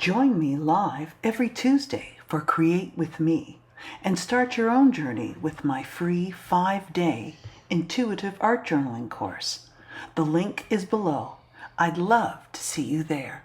Join me live every Tuesday for Create With Me and start your own journey with my free 5-day intuitive art journaling course. The link is below. I'd love to see you there.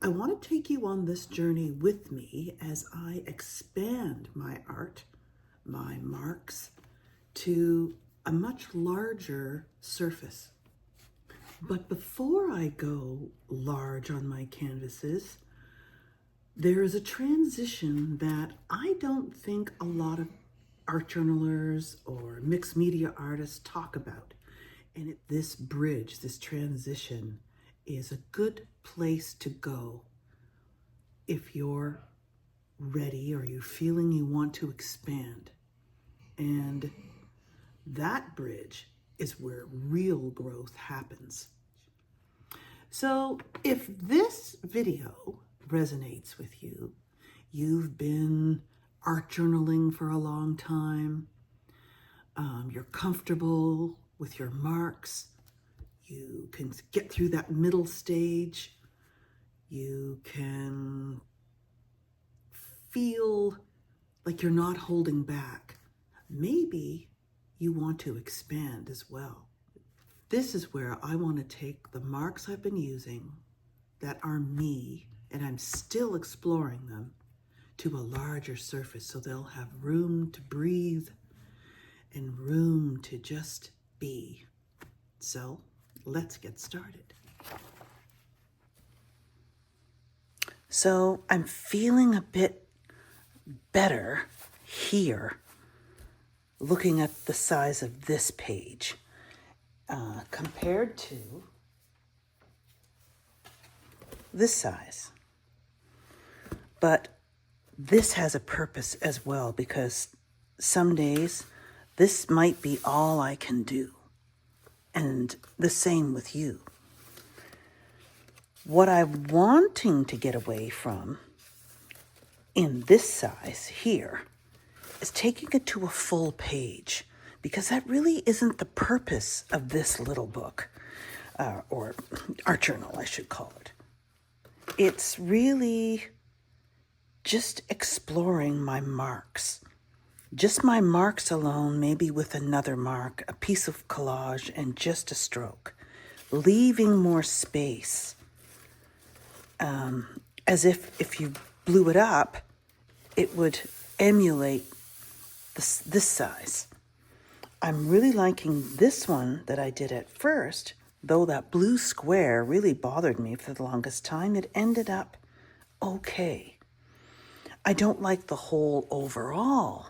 I want to take you on this journey with me as I expand my art, my marks, to a much larger surface. But before I go large on my canvases, there is a transition that I don't think a lot of art journalers or mixed media artists talk about. And this bridge, this transition, is a good place to go if you're ready or you're feeling you want to expand. And that bridge is where real growth happens. So if this video resonates with you, you've been art journaling for a long time, you're comfortable with your marks, you can get through that middle stage, you can feel like you're not holding back. Maybe you want to expand as well. This is where I want to take the marks I've been using that are me, and I'm still exploring them, to a larger surface so they'll have room to breathe and room to just be. So let's get started. So I'm feeling a bit better here, looking at the size of this page compared to this size. But this has a purpose as well, because some days this might be all I can do. And the same with you. What I'm wanting to get away from in this size here is taking it to a full page, because that really isn't the purpose of this little book, or art journal, I should call it. It's really just exploring my marks. Just my marks alone, maybe with another mark, a piece of collage, and just a stroke. Leaving more space. As if you blew it up, it would emulate this size. I'm really liking this one that I did at first, though that blue square really bothered me for the longest time. It ended up okay. I don't like the whole overall,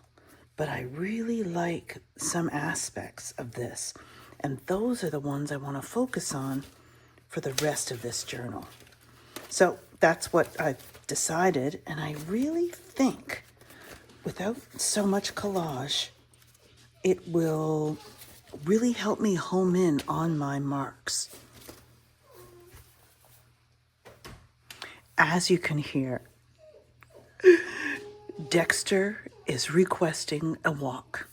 but I really like some aspects of this. And those are the ones I want to focus on for the rest of this journal. So that's what I've decided, and I really think without so much collage, it will really help me home in on my marks. As you can hear, Dexter is requesting a walk.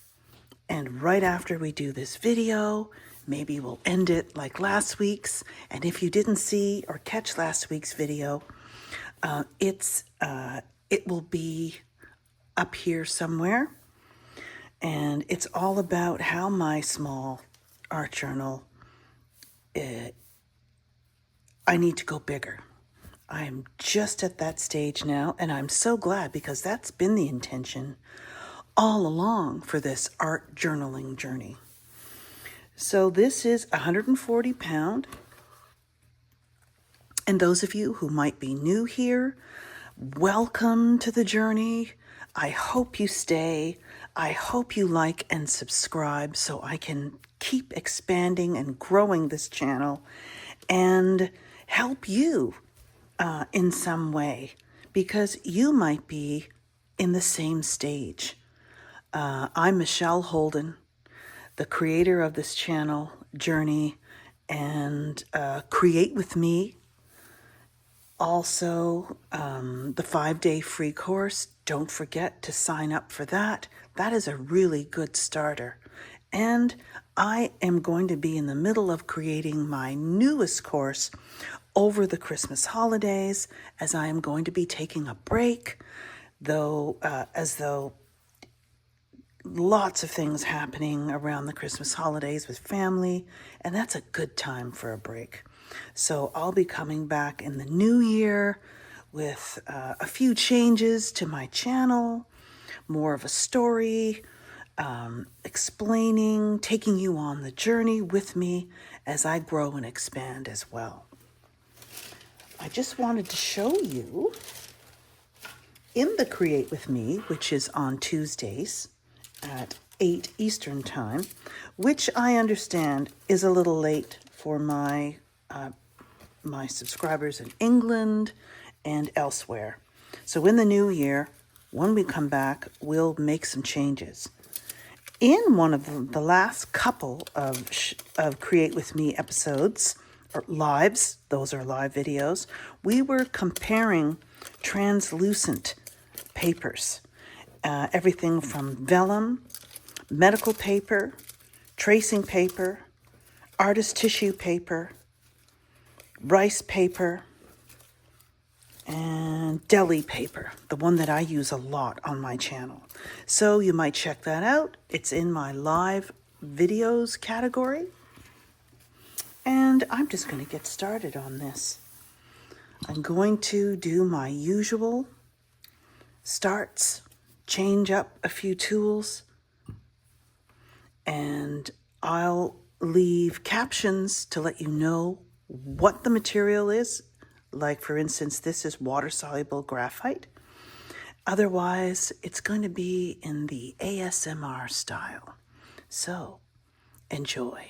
And right after we do this video, maybe we'll end it like last week's. And if you didn't see or catch last week's video, it will be up here somewhere. And it's all about how my small art journal, I need to go bigger. I am just at that stage now, and I'm so glad because that's been the intention all along for this art journaling journey. So this is 140 pound. And those of you who might be new here, welcome to the journey. I hope you stay. I hope you like and subscribe so I can keep expanding and growing this channel and help you in some way, because you might be in the same stage. I'm Michele Holden, the creator of this channel journey, and Create With Me. Also, the 5-day free course, don't forget to sign up for that. That is a really good starter. And I am going to be in the middle of creating my newest course over the Christmas holidays, as I am going to be taking a break, as though lots of things happening around the Christmas holidays with family, and that's a good time for a break. So I'll be coming back in the new year with a few changes to my channel, more of a story, explaining, taking you on the journey with me as I grow and expand as well. I just wanted to show you in the Create With Me, which is on Tuesdays at 8 Eastern Time, which I understand is a little late for my subscribers in England and elsewhere. So in the new year, when we come back, we'll make some changes. In one of the last couple of Create With Me episodes, or lives, those are live videos, we were comparing translucent papers. Everything from vellum, medical paper, tracing paper, artist tissue paper, rice paper, and deli paper, the one that I use a lot on my channel. So you might check that out. It's in my live videos category. And I'm just going to get started on this. I'm going to do my usual starts, change up a few tools, and I'll leave captions to let you know what the material is. Like, for instance, this is water-soluble graphite. Otherwise, it's going to be in the ASMR style. So, enjoy.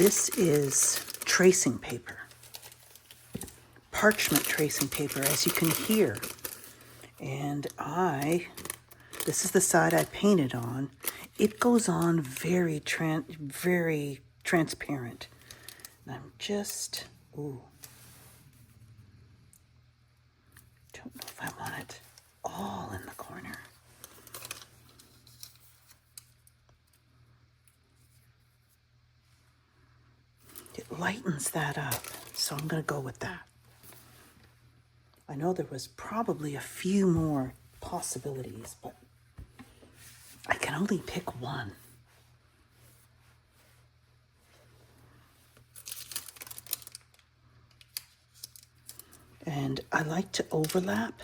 This is tracing paper, parchment tracing paper, as you can hear. And this is the side I painted on. It goes on very transparent. And I'm just, don't know if I want it all in the corner. It lightens that up, so I'm going to go with that. I know there was probably a few more possibilities, but I can only pick one. And I like to overlap,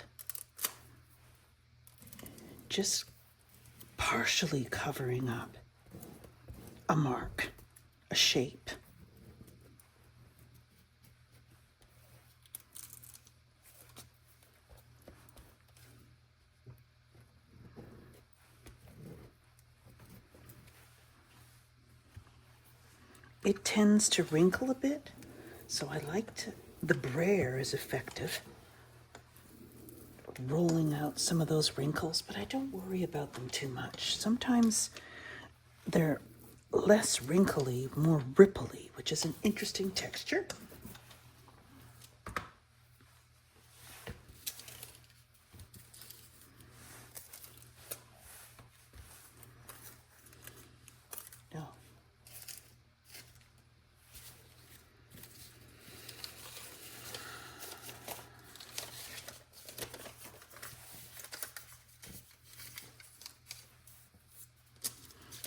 just partially covering up a mark, a shape. It tends to wrinkle a bit, so I like to, the brayer is effective, rolling out some of those wrinkles, but I don't worry about them too much. Sometimes they're less wrinkly, more ripply, which is an interesting texture. No.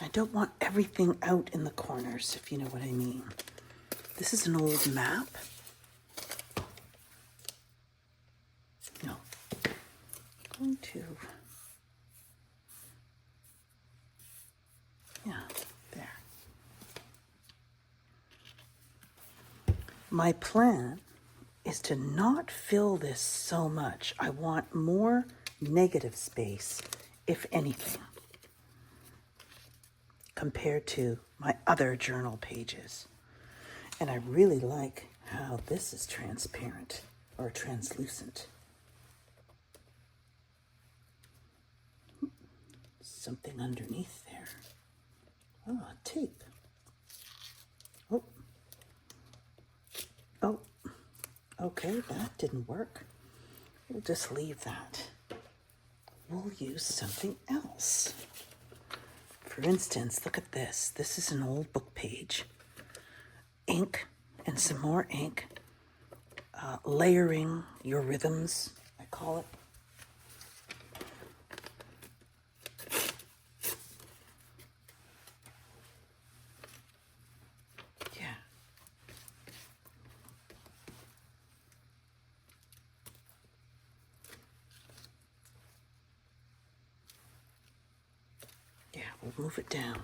I don't want everything out in the corners, if you know what I mean. This is an old map. No. I'm going to, yeah, there. My plan is to not fill this so much. I want more negative space, if anything, compared to my other journal pages. And I really like how this is transparent or translucent. Something underneath there. Oh, tape. Oh, okay, that didn't work. We'll just leave that. We'll use something else. For instance, look at this. This is an old book page. Ink and some more ink. Layering your rhythms, I call it. Yeah. Yeah, we'll move it down.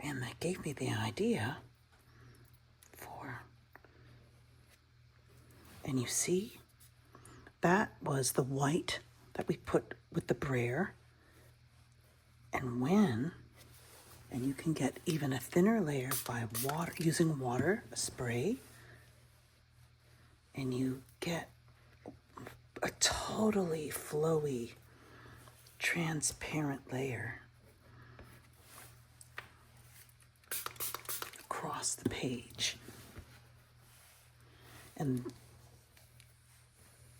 And that gave me the idea for, and you see, that was the white that we put with the brayer. And you can get even a thinner layer by water, using water, a spray, and you get a totally flowy, transparent layer across the page. And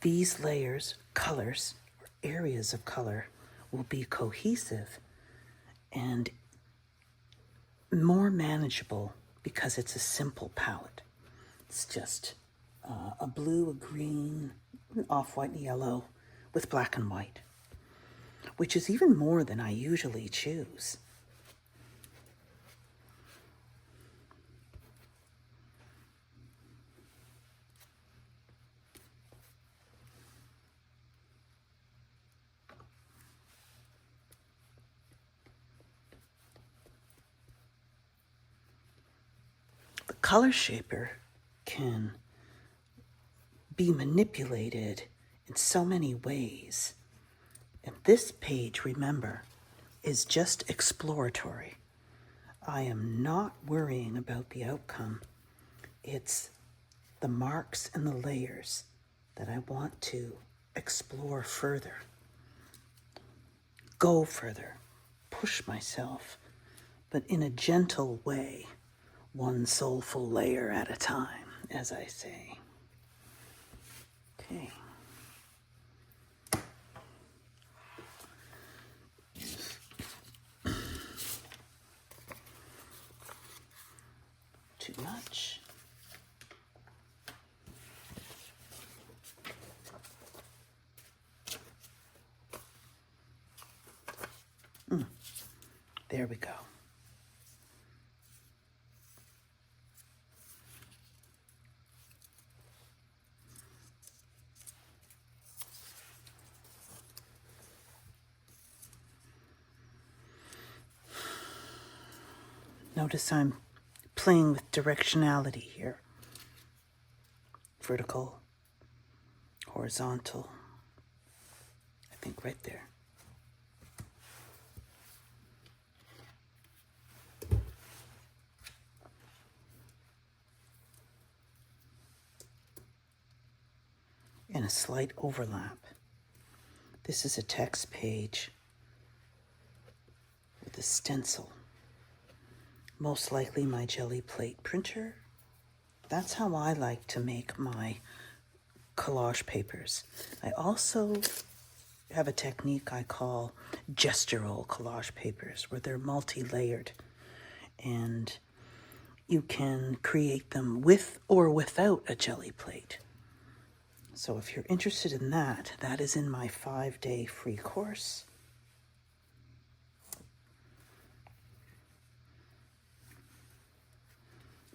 these layers, colors, or areas of color, will be cohesive and more manageable because it's a simple palette. It's just a blue, a green, an off-white and yellow with black and white, which is even more than I usually choose. The color shaper can be manipulated in so many ways. And this page, remember, is just exploratory. I am not worrying about the outcome. It's the marks and the layers that I want to explore further, go further, push myself, but in a gentle way, one soulful layer at a time, as I say. Okay. Too much. There we go. Notice I'm playing with directionality here. Vertical, horizontal, I think right there. And a slight overlap. This is a text page with a stencil. Most likely my jelly plate printer. That's how I like to make my collage papers. I also have a technique I call gestural collage papers, where they're multi-layered, and you can create them with or without a jelly plate. So if you're interested in that, that is in my 5-day free course.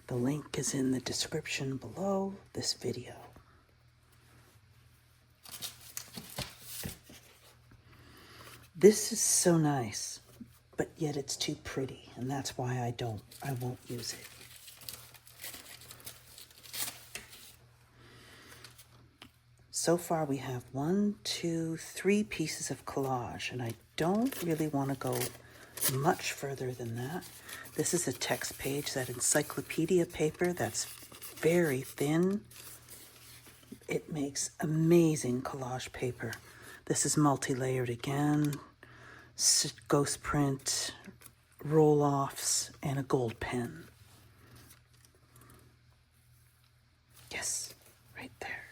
The link is in the description below this video. This is so nice, but yet it's too pretty, and that's why I won't use it. So far we have 1, 2, 3 pieces of collage, and I don't really want to go much further than that. This is a text page, that encyclopedia paper that's very thin. It makes amazing collage paper. This is multi-layered again, ghost print, roll-offs, and a gold pen. Yes, right there.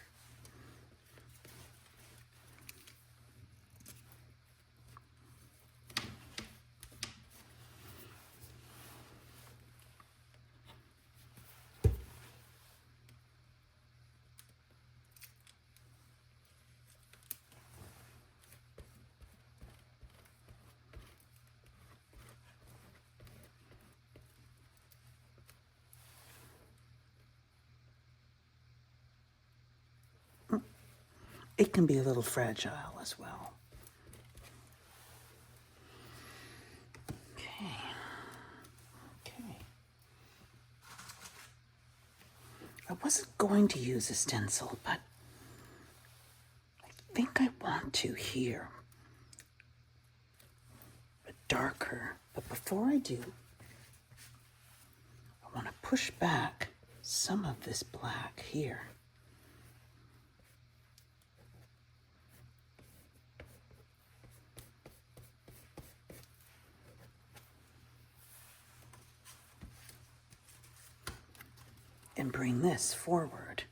It can be a little fragile as well. Okay. I wasn't going to use a stencil, but I think I want to here. But darker. But before I do, I want to push back some of this black here. And bring this forward.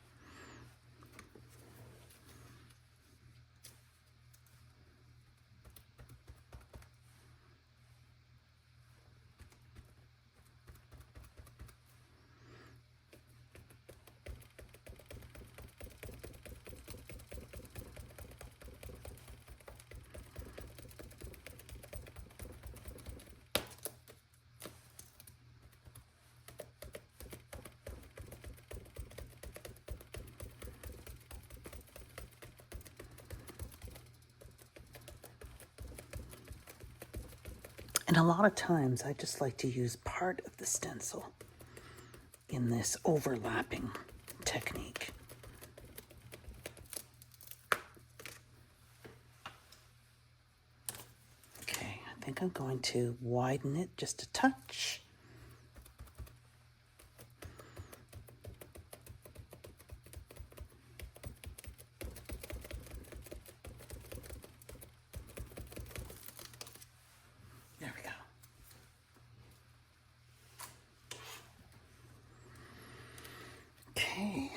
And a lot of times I just like to use part of the stencil in this overlapping technique. think I'm going to widen it just a touch. There we go. Okay.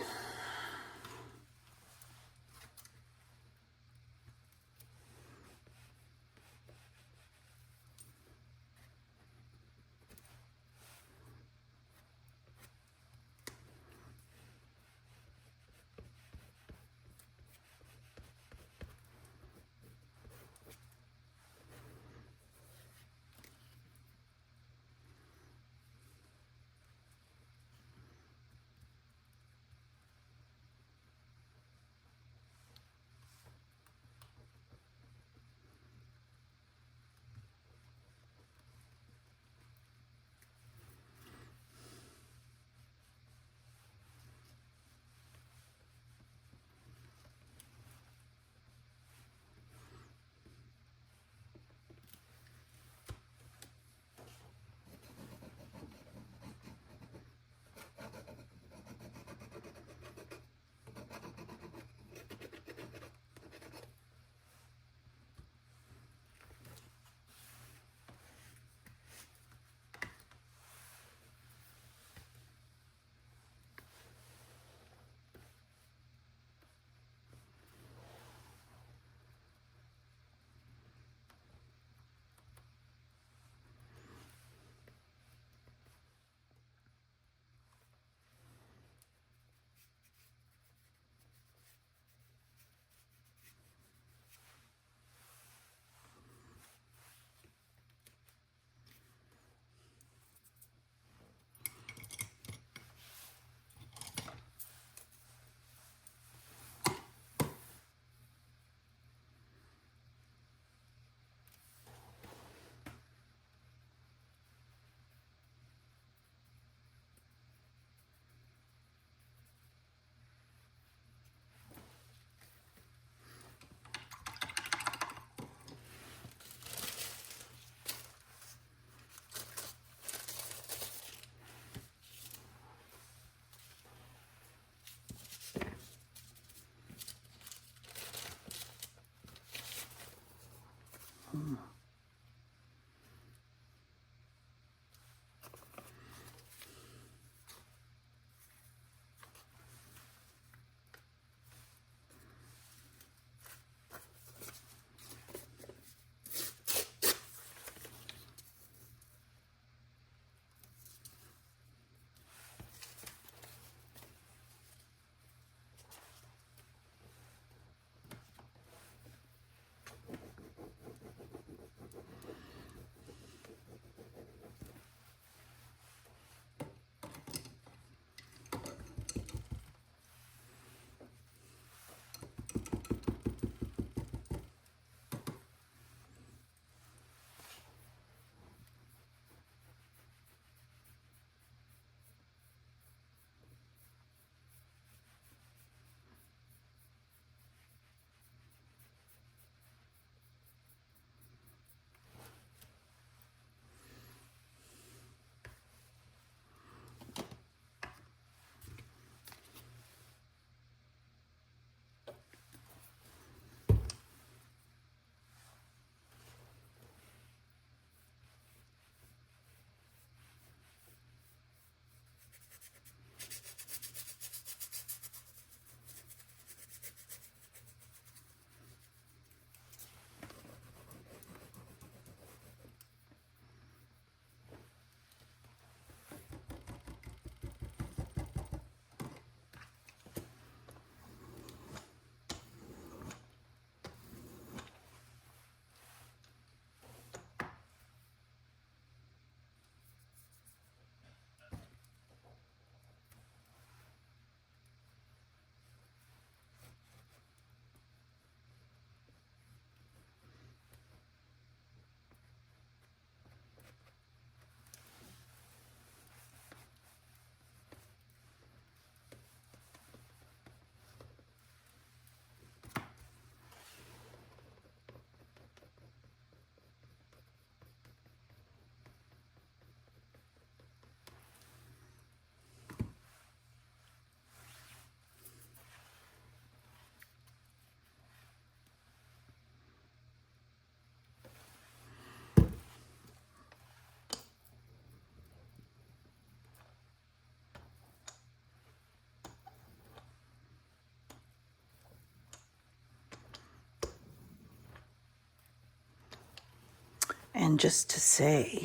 And just to say,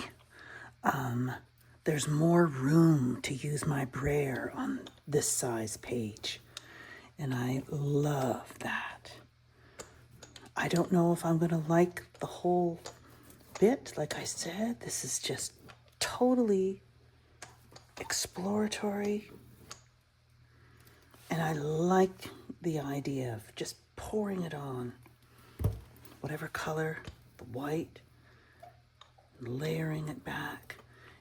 there's more room to use my brayer on this size page. And I love that. I don't know if I'm going to like the whole bit. Like I said, this is just totally exploratory. And I like the idea of just pouring it on. Whatever color, the white, layering it back.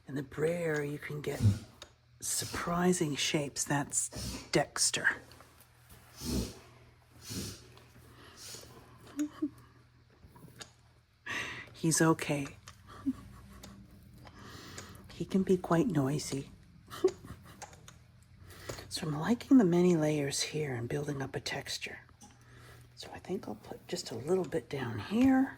In the brayer, you can get surprising shapes. That's Dexter. He's okay. He can be quite noisy. So I'm liking the many layers here and building up a texture. So I think I'll put just a little bit down here.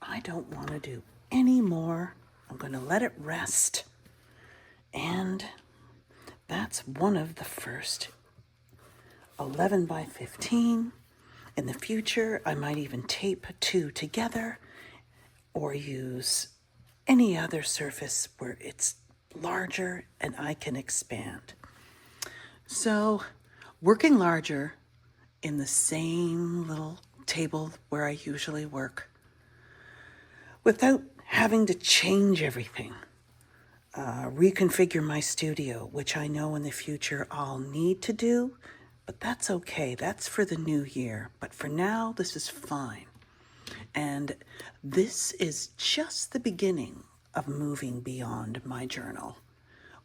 I don't want to do any more. I'm going to let it rest. And that's one of the first 11 by 15. In the future, I might even tape 2 together or use any other surface where it's larger and I can expand. So, working larger in the same little table where I usually work without having to change everything. Reconfigure my studio, which I know in the future I'll need to do, but that's okay. That's for the new year. But for now, this is fine. And this is just the beginning of moving beyond my journal.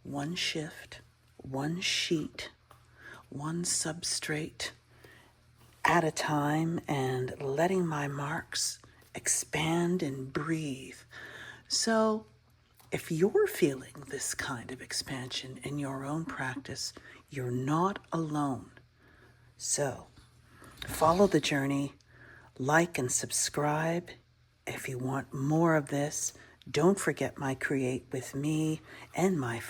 One shift, one sheet, one substrate at a time, and letting my marks expand and breathe. So if you're feeling this kind of expansion in your own practice, you're not alone. So follow the journey, like and subscribe. If you want more of this, don't forget my Create With Me and my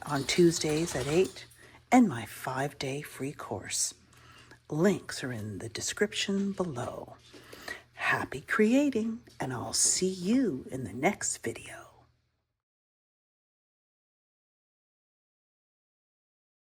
on Tuesdays at 8 and my 5-day free course. Links are in the description below. Happy creating, and I'll see you in the next video.